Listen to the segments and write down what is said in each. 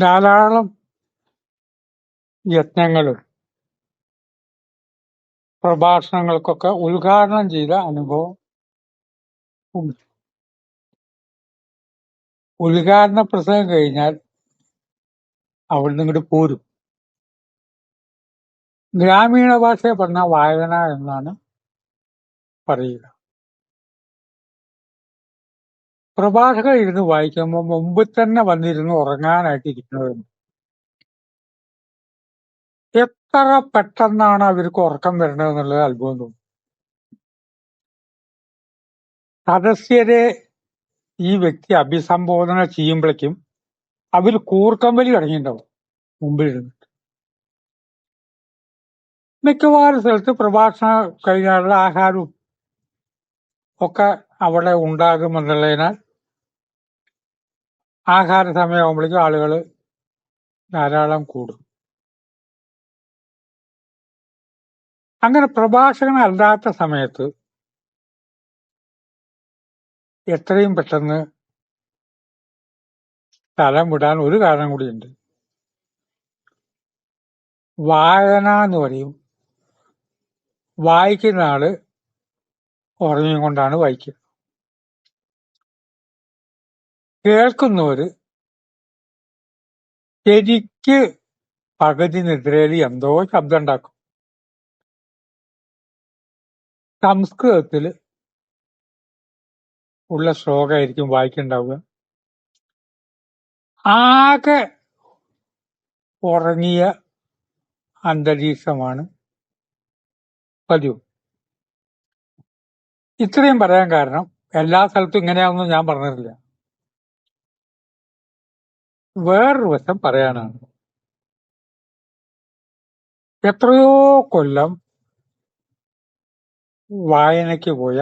ധാരാളം യത്നങ്ങളും പ്രഭാഷണങ്ങൾക്കൊക്കെ ഉദ്ഘാടനം ചെയ്ത അനുഭവം ഉണ്ട്. ഉദ്ഘാടന പ്രസംഗം കഴിഞ്ഞാൽ അവിടുന്ന് ഇങ്ങോട്ട് പോരും. ഗ്രാമീണ ഭാഷയെ പറഞ്ഞ വായന എന്നാണ് പറയുക. പ്രഭാഷകർ ഇരുന്ന് വായിക്കുമ്പോൾ മുമ്പ് തന്നെ വന്നിരുന്ന് ഉറങ്ങാനായിട്ട് ഇരിക്കുന്നവരുണ്ട്. എത്ര പെട്ടെന്നാണ് അവർക്ക് ഉറക്കം വരുന്നത് എന്നുള്ളത് അത്ഭുതം തോന്നും. സദസ്യരെ ഈ വ്യക്തി അഭിസംബോധന ചെയ്യുമ്പോഴേക്കും അവർ കൂർക്കമ്പലി തുടങ്ങിയിട്ടുണ്ടാവും മുമ്പിലിരുന്ന്. മിക്കവാറും സ്ഥലത്ത് പ്രഭാഷണം കഴിഞ്ഞാലുള്ള ആഹാരവും ഒക്കെ അവിടെ ഉണ്ടാകുമെന്നുള്ളതിനാൽ ആഹാര സമയമാകുമ്പോഴേക്കും ആളുകൾ ധാരാളം കൂടും. അങ്ങനെ പ്രഭാഷകനല്ലാത്ത സമയത്ത് എത്രയും പെട്ടെന്ന് സ്ഥലം വിടാൻ ഒരു കാരണം കൂടിയുണ്ട്. വായന എന്ന് പറയും. വായിക്കുന്ന ആള് ഉറങ്ങിക്കൊണ്ടാണ് വായിക്കുക. കേൾക്കുന്നവര് ശരിക്ക് പകുതി നിദ്രയിൽ എന്തോ ശബ്ദം ഉണ്ടാക്കും. സംസ്കൃതത്തിൽ ഉള്ള ശ്ലോകമായിരിക്കും വായിക്കുണ്ടാവുക. ആകെ ഉറങ്ങിയ അന്തരീക്ഷമാണ് പതിവ്. ഇത്രയും പറയാൻ കാരണം എല്ലാ സ്ഥലത്തും ഇങ്ങനെയാണെന്ന് ഞാൻ പറഞ്ഞിട്ടില്ല. വേറൊരു വശം പറയാനാണ്. എത്രയോ കൊല്ലം വായനയ്ക്ക് പോയ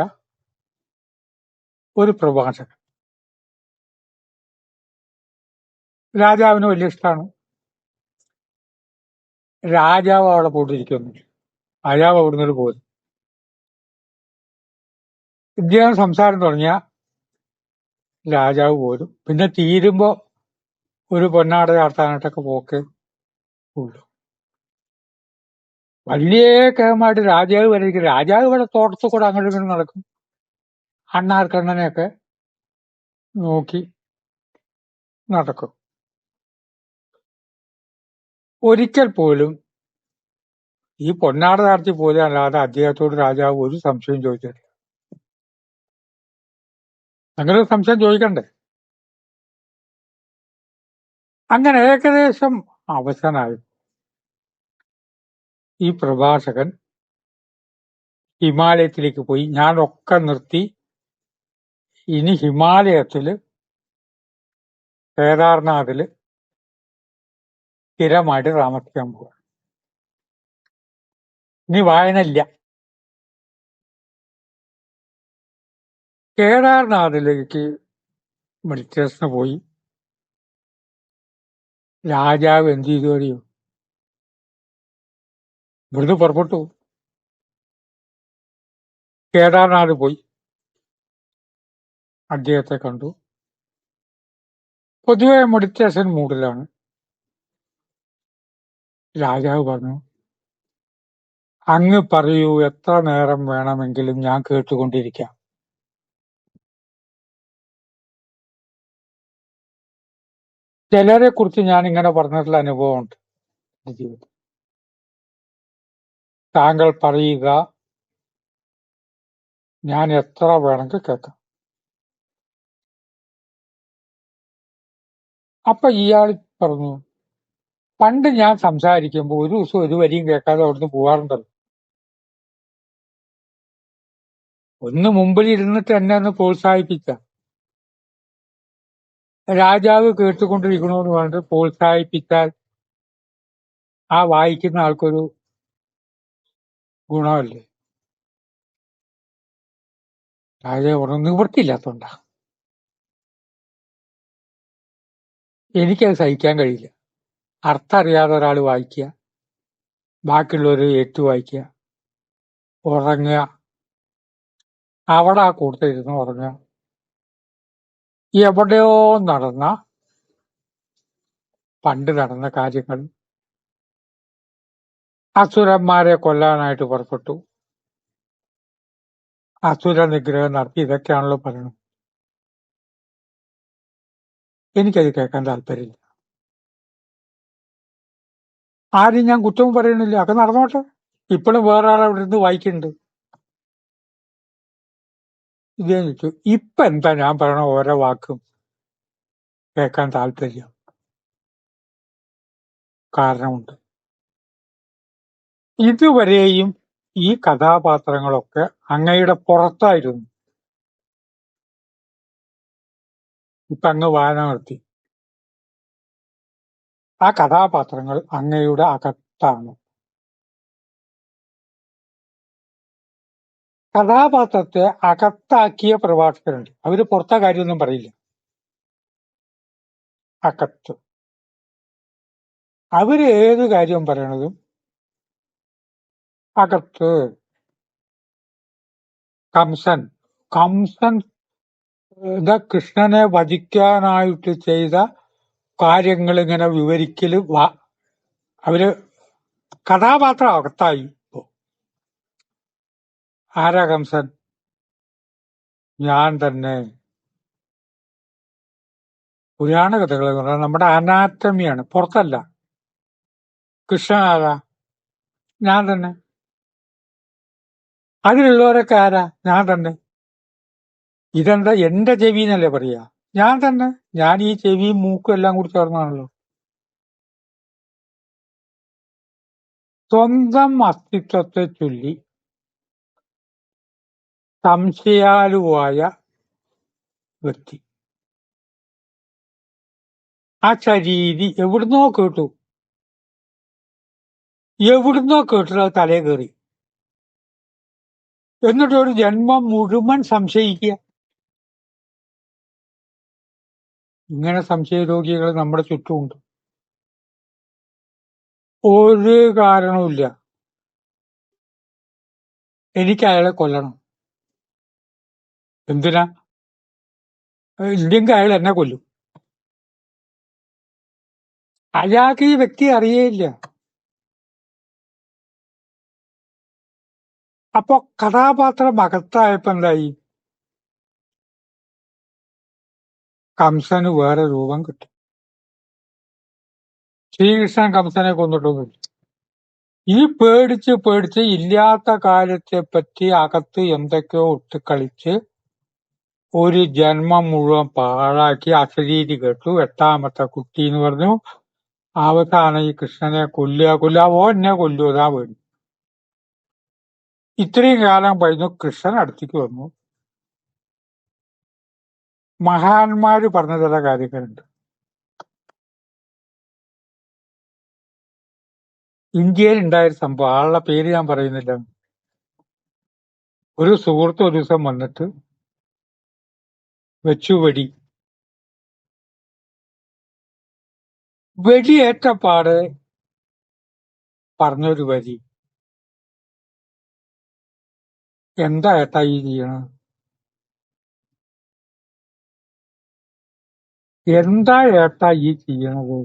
ഒരു പ്രഭാഷകൻ. രാജാവിന് വലിയ ഇഷ്ടമാണ്. രാജാവ് അവിടെ പോയിട്ടിരിക്കുന്നു. രാജാവ് അവിടുന്ന് പോയി. ഇദ്ദേഹം സംസാരം തുടങ്ങിയ രാജാവ് പോരും. പിന്നെ തീരുമ്പോ ഒരു പൊന്നാട ചാർത്താനായിട്ടൊക്കെ പോക്കേ ഉള്ളൂ. വലിയ കേമായിട്ട് രാജാവ് വരെ ഇരിക്കും. രാജാവ് ഇവിടെ തോട്ടത്തിൽ കൂടെ അങ്ങോട്ടും ഇങ്ങോട്ടും നടക്കും. അണ്ണാർക്കണ്ണനെയൊക്കെ നോക്കി നടക്കും. ഒരിക്കൽ പോലും ഈ പൊന്നാട ചാർത്തി പോലും അല്ലാതെ അദ്ദേഹത്തോട് രാജാവ് ഒരു സംശയം ചോദിച്ചിട്ടില്ല. അങ്ങനെ ഒരു സംശയം ചോദിക്കണ്ടേ? അങ്ങനെ ഏകദേശം അവസാനമായി ഈ പ്രഭാഷകൻ ഹിമാലയത്തിലേക്ക് പോയി. ഞാനൊക്കെ നിർത്തി ഇനി ഹിമാലയത്തില് കേദാർനാഥില് സ്ഥിരമായിട്ട് താമസിക്കാൻ പോവുക. ഇനി വായന ഇല്ല. കേദാർനാഥിലേക്ക് മെഡിറ്റേഷന് പോയി. രാജാവ് എന്ത് ചെയ്തു അറിയോ? ഇവിടുന്ന് പുറപ്പെട്ടു. കേദാർനാഥ് പോയി. അദ്ദേഹത്തെ കണ്ടു. പൊതുവെ മെഡിറ്റേഷൻ മൂഡിലാണ്. രാജാവ് പറഞ്ഞു, അങ്ങ് പറയൂ, എത്ര നേരം വേണമെങ്കിലും ഞാൻ കേട്ടുകൊണ്ടിരിക്കാം. ചിലരെ കുറിച്ച് ഞാൻ ഇങ്ങനെ പറഞ്ഞിട്ടുള്ള അനുഭവമുണ്ട് എന്റെ ജീവിതത്തിൽ. താങ്കൾ പറയുക, ഞാൻ എത്ര വേണമെങ്കിൽ കേൾക്കാം. അപ്പൊ ഇയാൾ പറഞ്ഞു, പണ്ട് ഞാൻ സംസാരിക്കുമ്പോൾ ഒരു ദിവസം ഒരു വരിയും കേൾക്കാതെ അവിടുന്ന് പോകാറുണ്ടല്ലോ. ഒന്ന് മുമ്പിൽ ഇരുന്നിട്ട് എന്നെ ഒന്ന് പ്രോത്സാഹിപ്പിച്ച. രാജാവ് കേട്ടുകൊണ്ടിരിക്കണമെന്ന് പറഞ്ഞിട്ട് പ്രോത്സാഹിപ്പിച്ചാൽ ആ വായിക്കുന്ന ആൾക്കൊരു ഗുണമല്ലേ? രാജാവ് പറഞ്ഞു, നിവൃത്തിയില്ലാത്തോണ്ടാ, എനിക്കത് സഹിക്കാൻ കഴിയില്ല. അർത്ഥം അറിയാതെ ഒരാൾ വായിക്കുക, ബാക്കിയുള്ളവർ ഏറ്റു വായിക്കുക, ഉറങ്ങുക, അവിടെ ആ കൂട്ടത്തിലിരുന്ന് ഉറങ്ങുക. എവിടെയോ നടന്ന പണ്ട് നടന്ന കാര്യങ്ങൾ, അസുരന്മാരെ കൊല്ലാനായിട്ട് പുറപ്പെട്ടു, അസുര നിഗ്രഹം നടത്തി, ഇതൊക്കെയാണല്ലോ പറയുന്നത്. എനിക്കത് കേൾക്കാൻ താല്പര്യമില്ല. ആരും ഞാൻ കുറ്റവും പറയണില്ല, ഒക്കെ നടന്നോട്ടെ. ഇപ്പോഴും വേറെ ആളവിടെ ഇരുന്ന് വായിക്കുന്നുണ്ട്. ഇതേ ചോദിച്ചു, ഇപ്പൊ എന്താ ഞാൻ പറയണ ഓരോ വാക്കും കേൾക്കാൻ താല്പര്യം? കാരണമുണ്ട്. ഇതുവരെയും ഈ കഥാപാത്രങ്ങളൊക്കെ അങ്ങയുടെ പുറത്തായിരുന്നു. ഇപ്പൊ അങ്ങ് വായന നടത്തി. ആ കഥാപാത്രങ്ങൾ അങ്ങയുടെ അകത്താണ്. കഥാപാത്രത്തെ അകത്താക്കിയ പ്രഭാഷകരുണ്ട്. അവര് പുറത്തെ കാര്യമൊന്നും പറയില്ല. അകത്ത് അവര് ഏത് കാര്യവും പറയണതും അകത്ത്. കംസൻ കൃഷ്ണനെ വധിക്കാനായിട്ട് ചെയ്ത കാര്യങ്ങൾ ഇങ്ങനെ വിവരിക്കല് അവര് കഥാപാത്രം അകത്തായി. ആരാ കംസൻ? ഞാൻ തന്നെ. പുരാണ കഥകൾ എന്ന് പറഞ്ഞാൽ നമ്മുടെ അനാറ്റമിയാണ്, പുറത്തല്ല. കൃഷ്ണൻ ആരാ? ഞാൻ തന്നെ. അതിലുള്ളവരൊക്കെ ആരാ? ഞാൻ തന്നെ. ഇതെന്താ എന്റെ ചെവി എന്നല്ലേ പറയാ? ഞാൻ തന്നെ. ഞാൻ ഈ ചെവിയും മൂക്കും എല്ലാം കൂടി ചേർന്നാണല്ലോ. സ്വന്തം അസ്തിത്വത്തെ ചൊല്ലി സംശയാലുവായ വ്യക്തി. ആ ശരീരി എവിടുന്നോ കേട്ടു അത് തലേ കയറി. എന്നിട്ട് ഒരു ജന്മം മുഴുവൻ സംശയിക്കുക. ഇങ്ങനെ സംശയരോഗികൾ നമ്മുടെ ചുറ്റുമുണ്ട്. ഒരു കാരണവുമില്ല. എനിക്ക് അയാളെ കൊല്ലണം. എന്തിനാ? ഇല്ലെങ്കിൽ അയാൾ എന്നെ കൊല്ലും. അയാൾക്ക് ഈ വ്യക്തി അറിയേയില്ല. അപ്പൊ കഥാപാത്രം അകത്തായപ്പോ എന്തായി? കംസന് വേറെ രൂപം കിട്ടി. ശ്രീകൃഷ്ണൻ കംസനെ കൊന്നിട്ടൊന്നുമില്ല. ഈ പേടിച്ച് ഇല്ലാത്ത കാര്യത്തെ പറ്റി അകത്ത് എന്തൊക്കെയോ ഒട്ടിക്കളിച്ച് ഒരു ജന്മം മുഴുവൻ പാഴാക്കി. അശരീരി കേട്ടു, 8ാമത്തെ കുട്ടി എന്ന് പറഞ്ഞു. അവസാനം ഈ കൃഷ്ണനെ കൊല്ലുക, എന്നെ കൊല്ലുക വേണ്ടി. ഇത്രയും കാലം കഴിഞ്ഞു. കൃഷ്ണൻ അടുത്തേക്ക് വന്നു. മഹാന്മാര് പറഞ്ഞ ചില കാര്യങ്ങളുണ്ട്. ഇന്ത്യയിൽ ഉണ്ടായൊരു സംഭവം, ആളുടെ പേര് ഞാൻ പറയുന്നില്ല. ഒരു സുഹൃത്ത് ഒരു ദിവസം വന്നിട്ട് വെച്ചു വെടിയേറ്റപ്പാട് പറഞ്ഞൊരു വരി, എന്താ ഏട്ടാ ഈ ചെയ്യണത്? എന്താ ഏട്ടാ ഈ ചെയ്യണത്?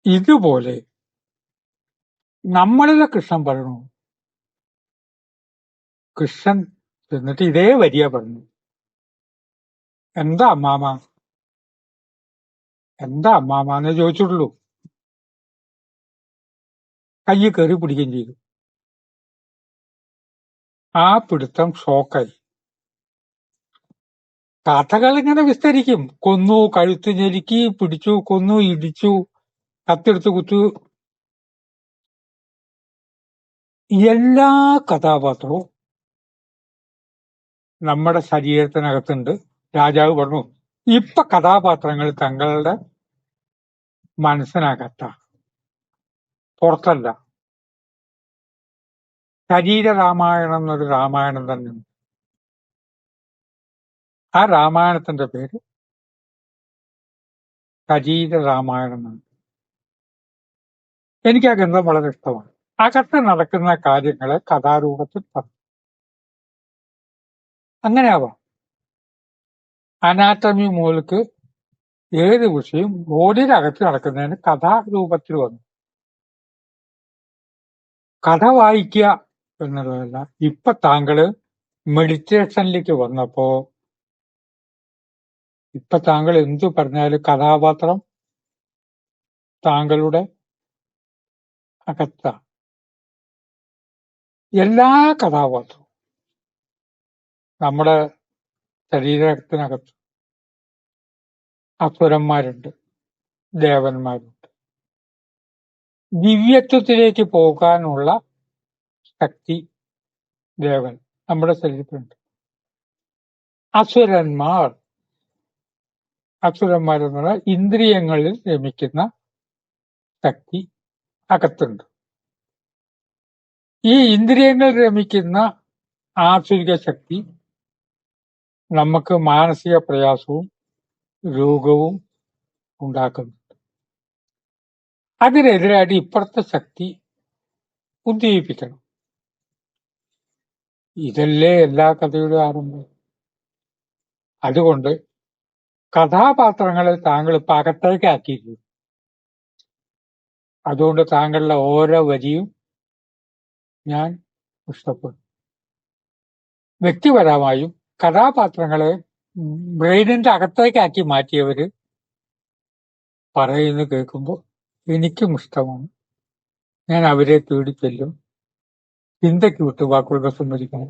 ഇതുപോലെ നമ്മളിലെ കൃഷ്ണൻ പറയണു. കൃഷ്ണൻ എന്നിട്ട് ഇതേ വരിയ പറഞ്ഞു, എന്താ അമ്മാമെന്ന് ചോദിച്ചിട്ടുള്ളൂ. കൈ കയറി പിടിക്കുകയും ചെയ്തു. ആ പിടുത്തം ഷോക്കായി. കഥകൾ ഇങ്ങനെ വിസ്തരിക്കും. കൊന്നു, കഴുത്ത് ഞെരുക്കി, പിടിച്ചു, കൊന്നു, ഇടിച്ചു, കത്തെടുത്ത് കുത്തു. എല്ലാ കഥാപാത്രവും നമ്മുടെ ശരീരത്തിനകത്തുണ്ട്. രാജാവ് പറഞ്ഞു, ഇപ്പൊ കഥാപാത്രങ്ങൾ തങ്ങളുടെ മനസ്സിനകത്താണ്, പുറത്തല്ല. ശരീര രാമായണം എന്നൊരു രാമായണം തന്നെ. ആ രാമായണത്തിന്റെ പേര് ശരീര രാമായണം എന്നാണ്. എനിക്ക് ആ ഗ്രന്ഥം വളരെ ഇഷ്ടമാണ്. അകത്ത് നടക്കുന്ന കാര്യങ്ങളെ കഥാരൂപത്തിൽ പറഞ്ഞു. അങ്ങനെ ആവാം. അനാട്ടമി മുതൽക്ക് ഏത് വിഷയം ബോഡിയിലകത്ത് നടക്കുന്നതിന് കഥാരൂപത്തിൽ വന്നു. കഥ വായിക്കുക എന്നുള്ളതല്ല. ഇപ്പൊ താങ്കള് മെഡിറ്റേഷനിലേക്ക് വന്നപ്പോ ഇപ്പൊ താങ്കൾ എന്തു പറഞ്ഞാലും കഥാപാത്രം താങ്കളുടെ അകത്താണ്. എല്ലാ കഥാപാത്രവും നമ്മുടെ ശരീരത്തിനകത്ത് അസുരന്മാരുണ്ട്, ദേവന്മാരുണ്ട്. ദിവ്യത്വത്തിലേക്ക് പോകാനുള്ള ശക്തി ദേവൻ നമ്മുടെ ശരീരത്തിലുണ്ട്. അസുരന്മാരെന്നുള്ള ഇന്ദ്രിയങ്ങളിൽ രമിക്കുന്ന ശക്തി അകത്തുണ്ട്. ഈ ഇന്ദ്രിയങ്ങൾ രമിക്കുന്ന ആസുരിക ശക്തി നമുക്ക് മാനസിക പ്രയാസവും രോഗവും ഉണ്ടാക്കുന്നുണ്ട്. അതിനെതിരായിട്ട് ഇപ്പുറത്തെ ശക്തി ഉദ്ദീപിക്കണം. ഇതല്ലേ എല്ലാ കഥയുടെ ആരംഭം. അതുകൊണ്ട് കഥാപാത്രങ്ങളെ താങ്കൾ ഇപ്പൊ അകത്തേക്ക് ആക്കിയിരിക്കുന്നു. അതുകൊണ്ട് താങ്കളുടെ ഓരോ വരിയും ഞാൻ ഇഷ്ടപ്പെടും. വ്യക്തിപരമായും കഥാപാത്രങ്ങളെ ബ്രെയിനിന്റെ അകത്തേക്കാക്കി മാറ്റിയവര് പറയുന്നത് കേൾക്കുമ്പോൾ എനിക്കും ഇഷ്ടമാണ്. ഞാൻ അവരെ തേടി ചെല്ലും. ചിന്തയ്ക്ക് വിട്ട് വാക്കുകളുടെ സമ്മതിക്കണം.